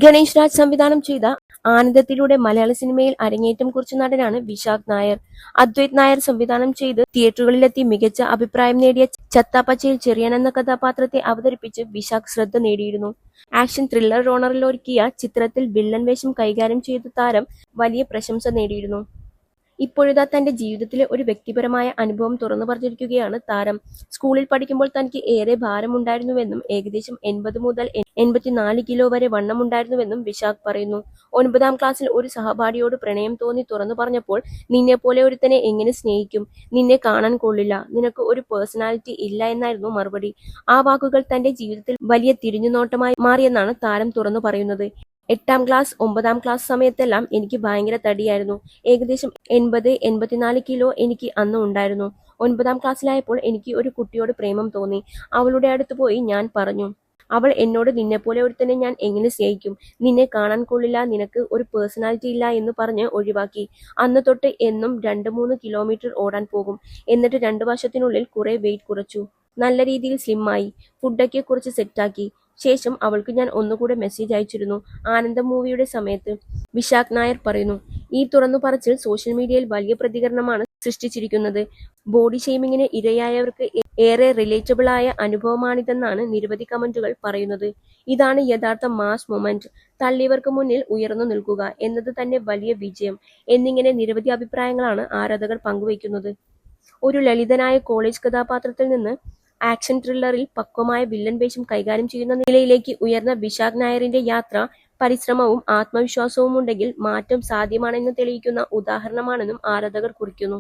ഗണേഷ് രാജ് സംവിധാനം ചെയ്ത ആനന്ദത്തിലൂടെ മലയാള സിനിമയിൽ അരങ്ങേറ്റം കുറിച്ച നടനാണ് വിശാഖ് നായർ. അദ്വൈത് നായർ സംവിധാനം ചെയ്ത് തിയേറ്ററുകളിലെത്തി മികച്ച അഭിപ്രായം നേടിയ ചത്താപ്പച്ചയിൽ ചെറിയൻ എന്ന കഥാപാത്രത്തെ അവതരിപ്പിച്ച് വിശാഖ് ശ്രദ്ധ നേടിയിരുന്നു. ആക്ഷൻ ത്രില്ലർ ജോണറിലൊരുക്കിയ ചിത്രത്തിൽ വില്ലൻ വേഷം കൈകാര്യം ചെയ്ത താരം വലിയ പ്രശംസ നേടിയിരുന്നു. ഇപ്പോഴിതാ തന്റെ ജീവിതത്തിലെ ഒരു വ്യക്തിപരമായ അനുഭവം തുറന്നു പറഞ്ഞിരിക്കുകയാണ് താരം. സ്കൂളിൽ പഠിക്കുമ്പോൾ തനിക്ക് ഏറെ ഭാരമുണ്ടായിരുന്നുവെന്നും ഏകദേശം 80 മുതൽ 84 കിലോ വരെ വണ്ണമുണ്ടായിരുന്നുവെന്നും വിശാഖ് പറയുന്നു. 9ാം ക്ലാസ്സിൽ ഒരു സഹപാഠിയോട് പ്രണയം തോന്നി തുറന്നു പറഞ്ഞപ്പോൾ നിന്നെപ്പോലെ ഒരുത്തനെ എങ്ങനെ സ്നേഹിക്കും, നിന്നെ കാണാൻ കൊള്ളില്ല, നിനക്ക് ഒരു പേഴ്സണാലിറ്റി ഇല്ല എന്നായിരുന്നു മറുപടി. ആ വാക്കുകൾ തന്റെ ജീവിതത്തിൽ വലിയ തിരിഞ്ഞുനോട്ടമായി മാറിയെന്നാണ് താരം തുറന്നു പറയുന്നത്. 8ാം ക്ലാസ് 9ാം ക്ലാസ് സമയത്തെല്ലാം എനിക്ക് ഭയങ്കര തടിയായിരുന്നു. ഏകദേശം 80-84 കിലോ എനിക്ക് അന്ന് ഉണ്ടായിരുന്നു. 9ാം ക്ലാസ്സിലായപ്പോൾ എനിക്ക് ഒരു കുട്ടിയോട് പ്രേമം തോന്നി. അവളുടെ അടുത്ത് പോയി ഞാൻ പറഞ്ഞു. അവൾ എന്നോട് നിന്നെപ്പോലെ ഒരുത്തനെ ഞാൻ എങ്ങനെ സ്നേഹിക്കും, നിന്നെ കാണാൻ കൊള്ളില്ല, നിനക്ക് ഒരു പേഴ്സണാലിറ്റി ഇല്ല എന്ന് പറഞ്ഞ് ഒഴിവാക്കി. അന്ന് തൊട്ട് എന്നും 2-3 കിലോമീറ്റർ ഓടാൻ പോകും. എന്നിട്ട് 2 വർഷത്തിനുള്ളിൽ കുറെ വെയിറ്റ് കുറച്ചു. നല്ല രീതിയിൽ സ്ലിമ്മായി. ഫുഡൊക്കെ കുറച്ച് സെറ്റാക്കി. ശേഷം അവൾക്ക് ഞാൻ ഒന്നുകൂടെ മെസ്സേജ് അയച്ചിരുന്നു. ആനന്ദം മൂവിയുടെ സമയത്ത്. വിശാഖ് നായർ പറയുന്നു. ഈ തുറന്നു പറച്ചിൽ സോഷ്യൽ മീഡിയയിൽ വലിയ പ്രതികരണമാണ് സൃഷ്ടിച്ചിരിക്കുന്നത്. ബോഡി ഷെയ്മിങ്ങിന് ഇരയായവർക്ക് ഏറെ റിലേറ്റബിൾ ആയ അനുഭവമാണിതെന്നാണ് നിരവധി കമന്റുകൾ പറയുന്നത്. ഇതാണ് യഥാർത്ഥ മാസ് മൊമെന്റ്. തള്ളിയവർക്ക് മുന്നിൽ ഉയർന്നു നിൽക്കുക എന്നത് തന്നെ വലിയ വിജയം എന്നിങ്ങനെ നിരവധി അഭിപ്രായങ്ങളാണ് ആരാധകർ പങ്കുവയ്ക്കുന്നത്. ഒരു ലളിതനായ കോളേജ് കഥാപാത്രത്തിൽ നിന്ന് ആക്ഷൻ ത്രില്ലറിൽ പക്വമായ വില്ലൻ വേഷം കൈകാര്യം ചെയ്യുന്ന നിലയിലേക്ക് ഉയർന്ന വിശാഖ് നായരിന്റെ യാത്ര പരിശ്രമവും ആത്മവിശ്വാസവുമുണ്ടെങ്കിൽ മാറ്റം സാധ്യമാണെന്ന് തെളിയിക്കുന്ന ഉദാഹരണമാണെന്നും ആരാധകർ കുറിക്കുന്നു.